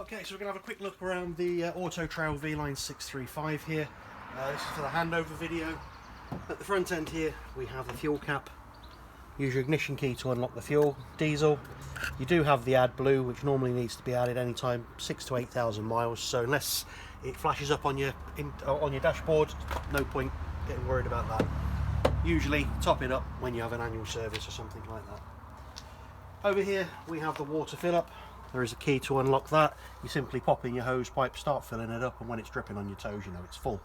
Okay, so we're going to have a quick look around the Autotrail V-Line 635 here. This is for the handover video. At the front end here we have the fuel cap. Use your ignition key to unlock the fuel. Diesel. You do have the AdBlue, which normally needs to be added anytime 6,000 to 8,000 miles. So unless it flashes up on your dashboard, no point getting worried about that. Usually top it up when you have an annual service or something like that. Over here we have the water fill up. There is a key to unlock that. You simply pop in your hose pipe, start filling it up, and when it's dripping on your toes, you know it's full.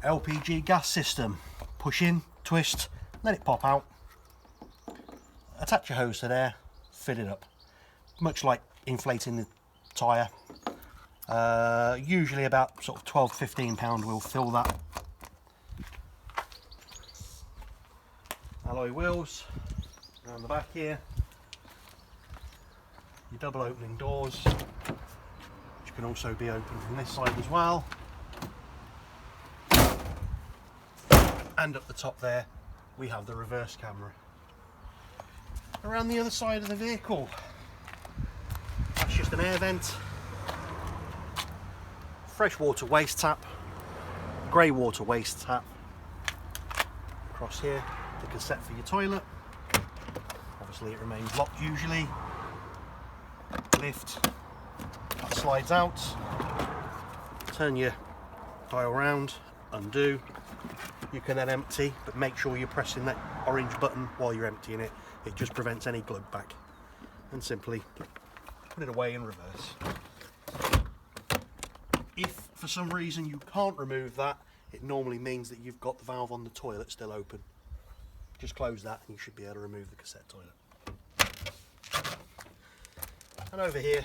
LPG gas system. Push in, twist, let it pop out. Attach your hose to there, fill it up. Much like inflating the tyre. Usually about sort of 12 to 15 pound will fill that. Alloy wheels around the back here. Your double opening doors, which can also be opened from this side as well. And up the top there we have the reverse camera. Around the other side of the vehicle, that's just an air vent, freshwater waste tap, grey water waste tap. Across here, the cassette for your toilet. Obviously it remains locked usually. Lift, that slides out, turn your dial round, undo. You can then empty, but make sure you're pressing that orange button while you're emptying it. It just prevents any glug back. And simply put it away in reverse. If for some reason you can't remove that, it normally means that you've got the valve on the toilet still open. Just close that and you should be able to remove the cassette toilet. And over here,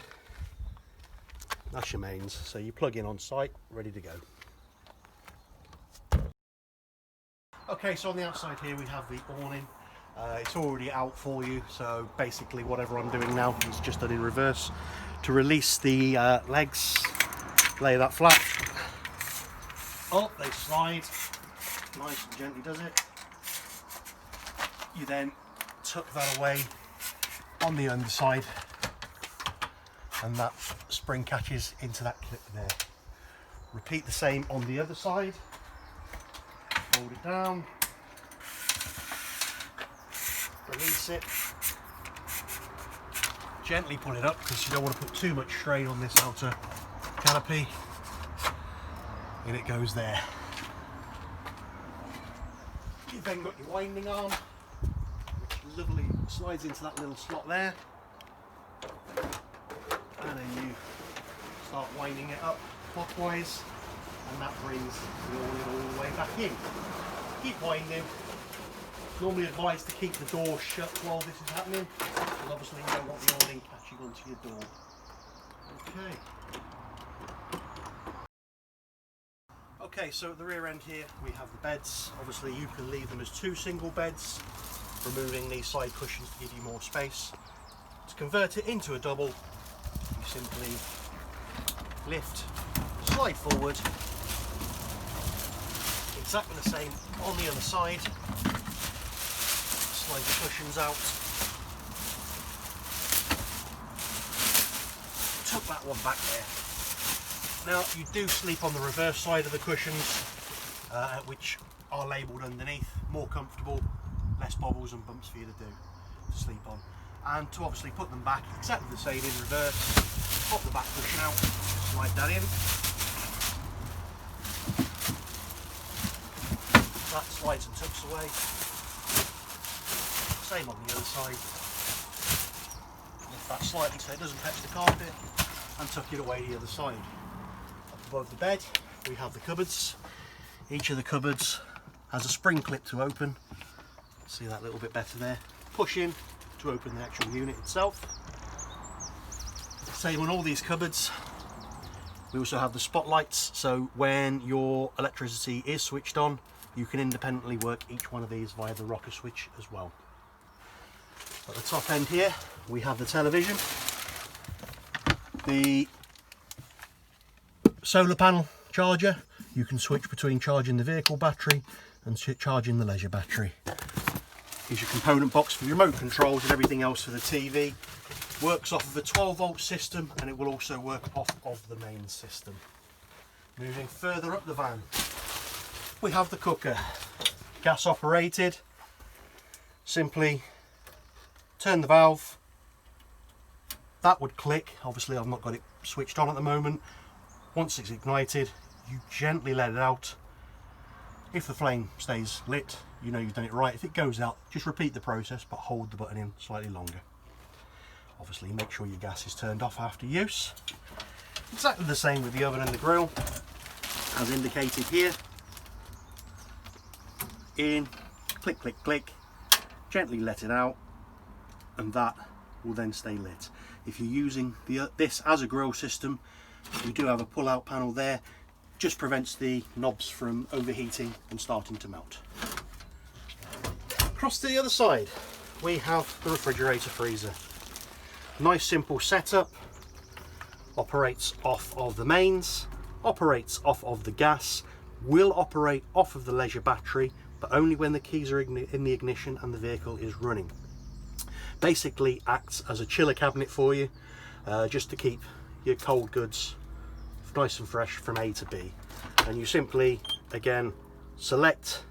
that's your mains. So you plug in on site, ready to go. Okay, so on the outside here we have the awning. It's already out for you, so basically whatever I'm doing now is just done in reverse. To release the legs, lay that flat. Oh, they slide. Nice and gently does it. You then tuck that away on the underside, and that spring catches into that clip there. Repeat the same on the other side. Hold it down, release it, gently pull it up because you don't want to put too much strain on this outer canopy, and it goes there. You've then got your winding arm, which lovely slides into that little slot there, and then you start winding it up clockwise, and that brings the awning all the way back in. Keep winding. Normally advised to keep the door shut while this is happening, and obviously you don't want the awning catching onto your door. Okay, so at the rear end here we have the beds. Obviously you can leave them as two single beds, removing these side cushions to give you more space. To convert it into a double, you simply lift, slide forward, exactly the same on the other side. Slide the cushions out, tuck that one back there. Now you do sleep on the reverse side of the cushions, which are labelled underneath. More comfortable, less bobbles and bumps for you to sleep on. And to obviously put them back exactly the same in reverse, pop the back cushion out, slide that in. That slides and tucks away. Same on the other side. Lift that slightly so it doesn't touch the carpet, and tuck it away the other side. Up above the bed we have the cupboards. Each of the cupboards has a spring clip to open. See that little bit better there. Push in to open the actual unit itself. Same on all these cupboards. We also have the spotlights, so when your electricity is switched on, you can independently work each one of these via the rocker switch as well. At the top end here we have the television, the solar panel charger. You can switch between charging the vehicle battery and charging the leisure battery. Here's your component box for your remote controls and everything else for the TV. Works off of a 12-volt system, and it will also work off of the main system. Moving further up the van, we have the cooker. Gas operated. Simply turn the valve. That would click. Obviously I've not got it switched on at the moment. Once it's ignited, you gently let it out. If the flame stays lit, you know you've done it right. If it goes out, just repeat the process, but hold the button in slightly longer. Obviously make sure your gas is turned off after use. Exactly the same with the oven and the grill, as indicated here. In, click, click, click, gently let it out, and that will then stay lit. If you're using this as a grill system, you do have a pull-out panel there. Just prevents the knobs from overheating and starting to melt. Across to the other side, we have the refrigerator freezer. Nice simple setup. Operates off of the mains, operates off of the gas, will operate off of the leisure battery, but only when the keys are in the ignition and the vehicle is running. Basically acts as a chiller cabinet for you, just to keep your cold goods nice and fresh from A to B. And you simply, again, select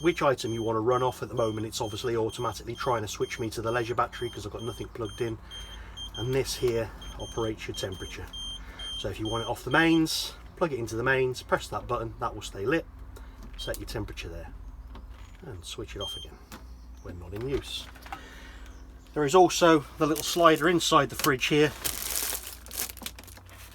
which item you want to run off. At the moment it's obviously automatically trying to switch me to the leisure battery because I've got nothing plugged in, and this here operates your temperature. So if you want it off the mains, plug it into the mains, press that button, that will stay lit, set your temperature there, and switch it off again when not in use. There is also the little slider inside the fridge here.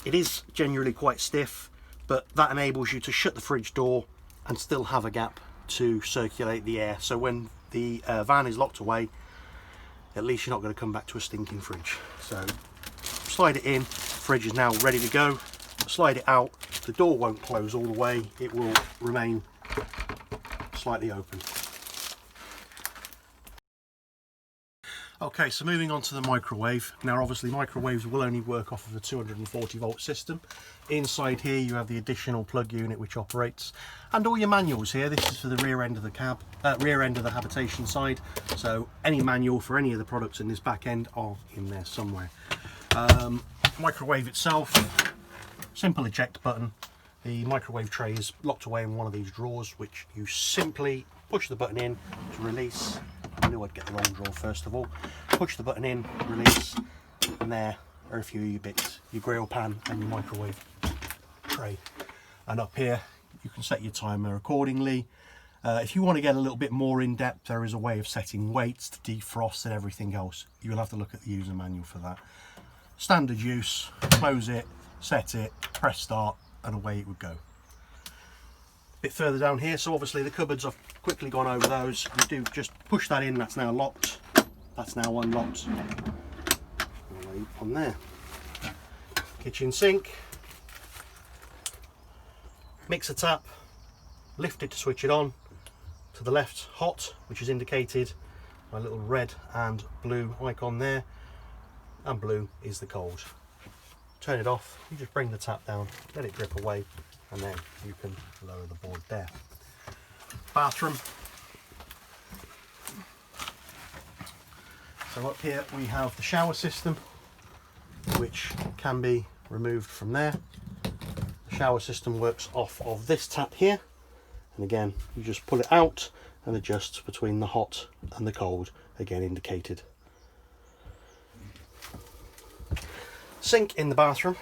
It is generally quite stiff, but that enables you to shut the fridge door and still have a gap to circulate the air. So when the van is locked away, at least you're not going to come back to a stinking fridge. So slide it in, fridge is now ready to go. Slide it out, the door won't close all the way, it will remain slightly open. Okay, so moving on to the microwave. Now obviously microwaves will only work off of a 240 volt system. Inside here you have the additional plug unit which operates, and all your manuals here. This is for the rear end of the cab, rear end of the habitation side. So any manual for any of the products in this back end are in there somewhere. Microwave itself, simple eject button. The microwave tray is locked away in one of these drawers, which you simply push the button in to release. I knew I'd get the wrong drawer first of all. Push the button in, release, and there are a few of your bits, your grill pan and your microwave tray. And up here you can set your timer accordingly. If you want to get a little bit more in depth, there is a way of setting weights to defrost and everything else. You will have to look at the user manual for that. Standard use, close it, set it, press start, and away it would go. Bit further down here, so obviously the cupboards, I've quickly gone over those. You do just push that in, that's now locked, that's now unlocked. On there. Kitchen sink, mixer tap, lift it to switch it on. To the left, hot, which is indicated by a little red and blue icon there, and blue is the cold. Turn it off, you just bring the tap down, let it drip away, and then you can lower the board there. Bathroom. So up here we have the shower system, which can be removed from there. The shower system works off of this tap here, and again you just pull it out and adjust between the hot and the cold, again indicated. Sink in the bathroom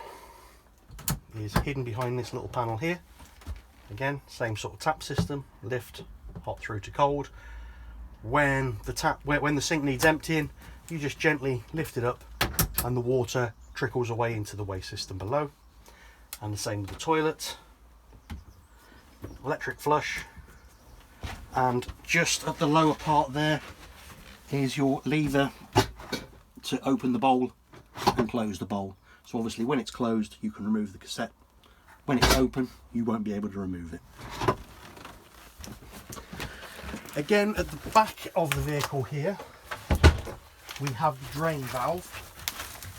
is hidden behind this little panel here. Again, same sort of tap system, lift, hot through to cold. When the sink needs emptying, you just gently lift it up and the water trickles away into the waste system below. And the same with the toilet. Electric flush, and just at the lower part there is your lever to open the bowl and close the bowl. So obviously when it's closed you can remove the cassette. When it's open you won't be able to remove it. Again, at the back of the vehicle here we have the drain valve.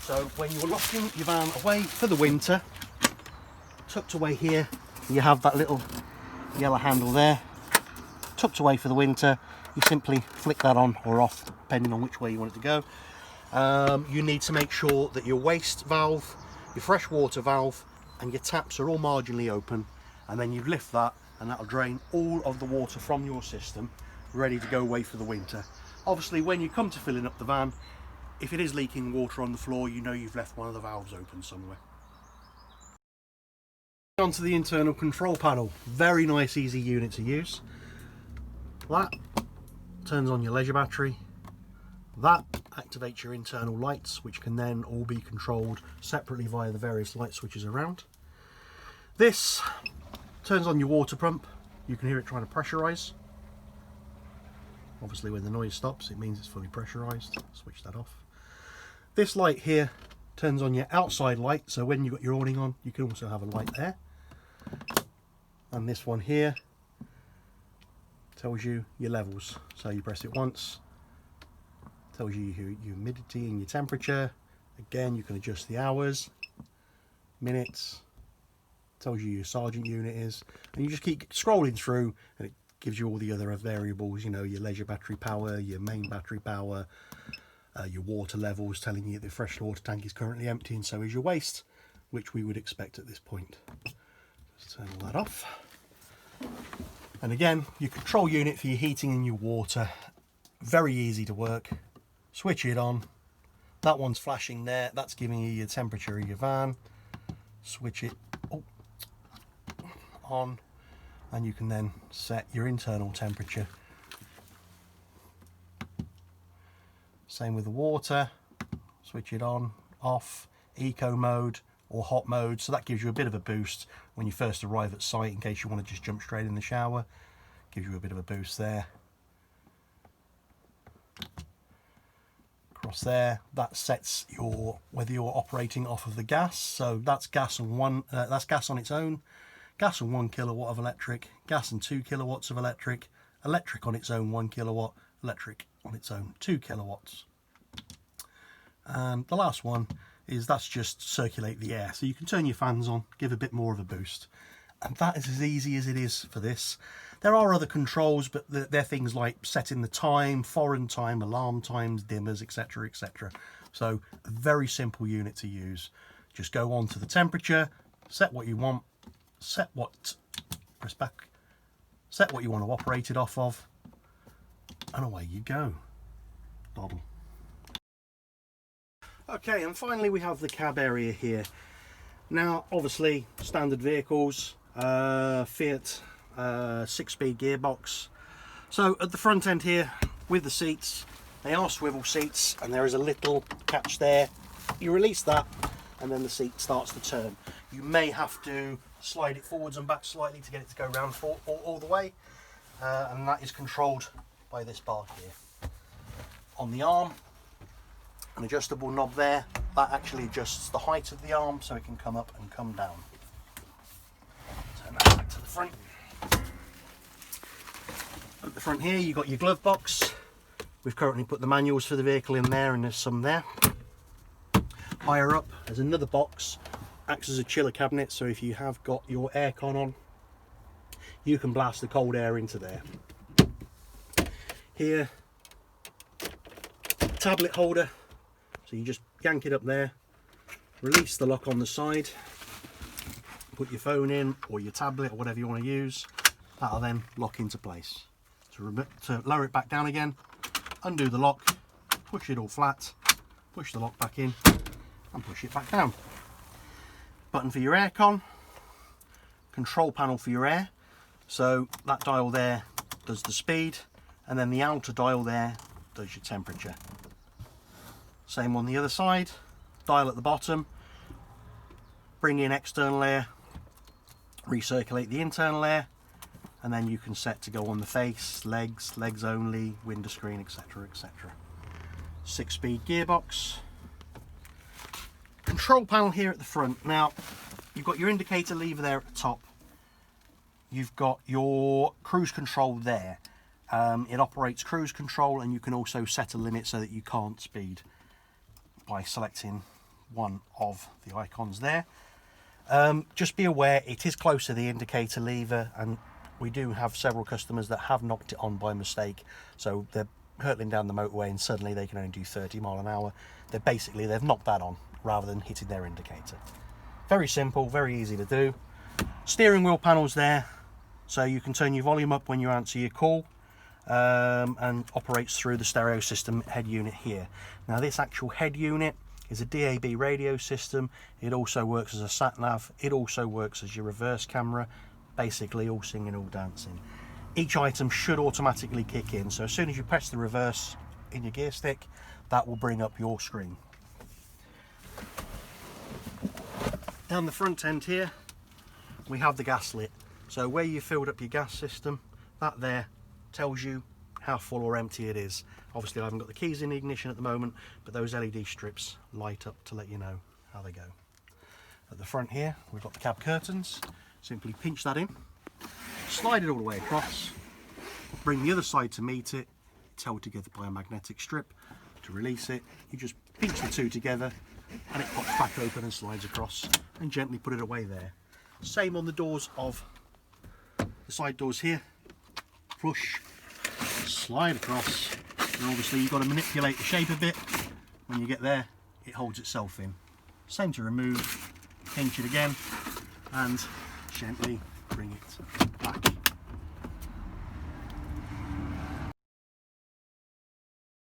So when you're locking your van away for the winter, tucked away here you have that little yellow handle there, tucked away for the winter. You simply flick that on or off depending on which way you want it to go, You need to make sure that your waste valve, your freshwater valve and your taps are all marginally open, and then you lift that and that'll drain all of the water from your system, ready to go away for the winter. Obviously when you come to filling up the van, if it is leaking water on the floor, you know you've left one of the valves open somewhere. Onto the internal control panel. Very nice, easy unit to use. That turns on your leisure battery. That activates your internal lights, which can then all be controlled separately via the various light switches around. This turns on your water pump. You can hear it trying to pressurize. Obviously when the noise stops, it means it's fully pressurized. Switch that off. This light here turns on your outside light, so when you've got your awning on, you can also have a light there. And this one here tells you your levels. So you press it once, tells you your humidity and your temperature. Again, you can adjust the hours, minutes, tells you your sergeant unit is, and you just keep scrolling through and it gives you all the other variables, you know, your leisure battery power, your main battery power, your water levels, telling you the fresh water tank is currently empty and so is your waste, which we would expect at this point. Just turn all that off. And again, your control unit for your heating and your water, very easy to work. Switch it on. That one's flashing there, that's giving you your temperature of your van. Switch it on and you can then set your internal temperature. Same with the water. Switch it on, off, eco mode or hot mode, so that gives you a bit of a boost when you first arrive at site in case you want to just jump straight in the shower. Gives you a bit of a boost there. Across there, that sets your whether you're operating off of the gas, so that's gas on that's gas on its own, gas on 1 kilowatt of electric, gas and 2 kilowatts of electric, electric on its own 1 kilowatt, electric on its own 2 kilowatts. And the last one is that's just circulate the air, so you can turn your fans on, give a bit more of a boost, and that is as easy as it is for this. There are other controls, but they're things like setting the time, foreign time, alarm times, dimmers, etc, etc. So a very simple unit to use. Just go on to the temperature, set what you want, press back, set what you want to operate it off of, and away you go. Doddle. Okay, and finally we have the cab area here. Now obviously standard vehicles, Fiat 6-speed gearbox. So at the front end here with the seats, they are swivel seats and there is a little catch there. You release that and then the seat starts to turn. You may have to slide it forwards and back slightly to get it to go round all the way, and that is controlled by this bar here. On the arm, an adjustable knob there, that actually adjusts the height of the arm so it can come up and come down. Turn that back to the front. At the front here you've got your glove box. We've currently put the manuals for the vehicle in there and there's some there. Higher up there's another box, acts as a chiller cabinet, so if you have got your aircon on you can blast the cold air into there. Here, tablet holder, so you just yank it up there, release the lock on the side, put your phone in or your tablet or whatever you want to use, that'll then lock into place. To lower it back down again, undo the lock, push it all flat, push the lock back in and push it back down. Button for your aircon, control panel for your air, so that dial there does the speed and then the outer dial there does your temperature. Same on the other side, dial at the bottom, bring in external air, recirculate the internal air, and then you can set to go on the face, legs only, window screen, etc, etc. 6-speed gearbox. Control panel here at the front. Now you've got your indicator lever there at the top, you've got your cruise control there. It operates cruise control and you can also set a limit so that you can't speed by selecting one of the icons there. Just be aware it is close to the indicator lever and we do have several customers that have knocked it on by mistake, so they're hurtling down the motorway and suddenly they can only do 30 mile an hour. They've knocked that on rather than hitting their indicator. Very simple, very easy to do. Steering wheel panels there, so you can turn your volume up when you answer your call, and operates through the stereo system head unit here. Now this actual head unit is a DAB radio system. It also works as a sat nav. It also works as your reverse camera. Basically all singing, all dancing. Each item should automatically kick in, so as soon as you press the reverse in your gear stick, that will bring up your screen. Down the front end here we have the gas lit, so where you filled up your gas system, that there tells you how full or empty it is. Obviously I haven't got the keys in the ignition at the moment, but those LED strips light up to let you know how they go. At the front here we've got the cab curtains. Simply pinch that in, slide it all the way across, bring the other side to meet it. It's held together by a magnetic strip. To release it, you just pinch the two together and it pops back open and slides across, and gently put it away there. Same on the doors of the side doors here. Push, slide across, and obviously you've got to manipulate the shape a bit. When you get there, it holds itself in. Same to remove, pinch it again and gently bring it back